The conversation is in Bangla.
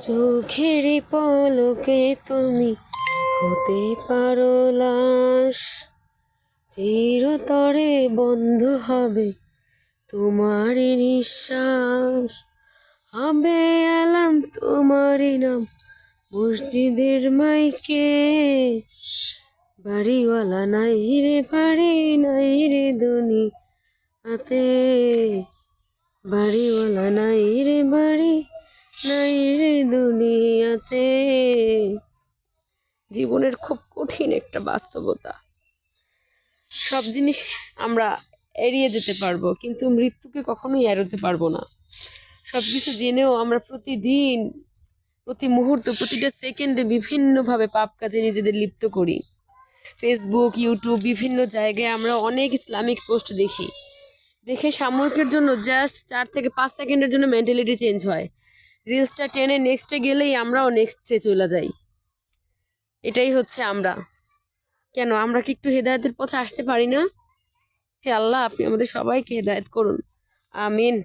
চোখের পলকে তুমি হতে পারো লাশ, চিরতরে বন্ধ হবে তোমারই নিঃশ্বাস। হবে অ্যালার্ম তোমারই নাম মসজিদের মাইকে, বাড়িওয়ালা নাই রে বাড়ি নাই রে দুনিয়াতে, বাড়িওয়ালা নাই রে বাড়ি নাই রে দুনিয়াতে। জীবনের খুব কঠিন একটা বাস্তবতা। সব জিনিস আমরা এড়িয়ে যেতে পারবো, কিন্তু মৃত্যুকে কখনোই এড়াতে পারবো না। সব কিছু জেনেও আমরা প্রতিদিন, প্রতি মুহূর্ত, প্রতিটা সেকেন্ডে বিভিন্নভাবে পাপ কাজে নিজেদের লিপ্ত করি। ফেসবুক, ইউটিউব, বিভিন্ন জায়গায় আমরা অনেক ইসলামিক পোস্ট দেখে সাময়িকের জন্য জাস্ট 4 থেকে 5 সেকেন্ডের জন্য মেন্টালিটি চেঞ্জ হয়। রিলসটা টেনে নেক্সটে গেলেই আমরাও নেক্সটে চলে যাই। এটাই হচ্ছে আমরা। কেন আমরা কি একটু হেদায়েতের পথে আসতে পারি না? হে আল্লাহ, আপনি আমাদের সবাইকে হেদায়েত করুন। আমিন।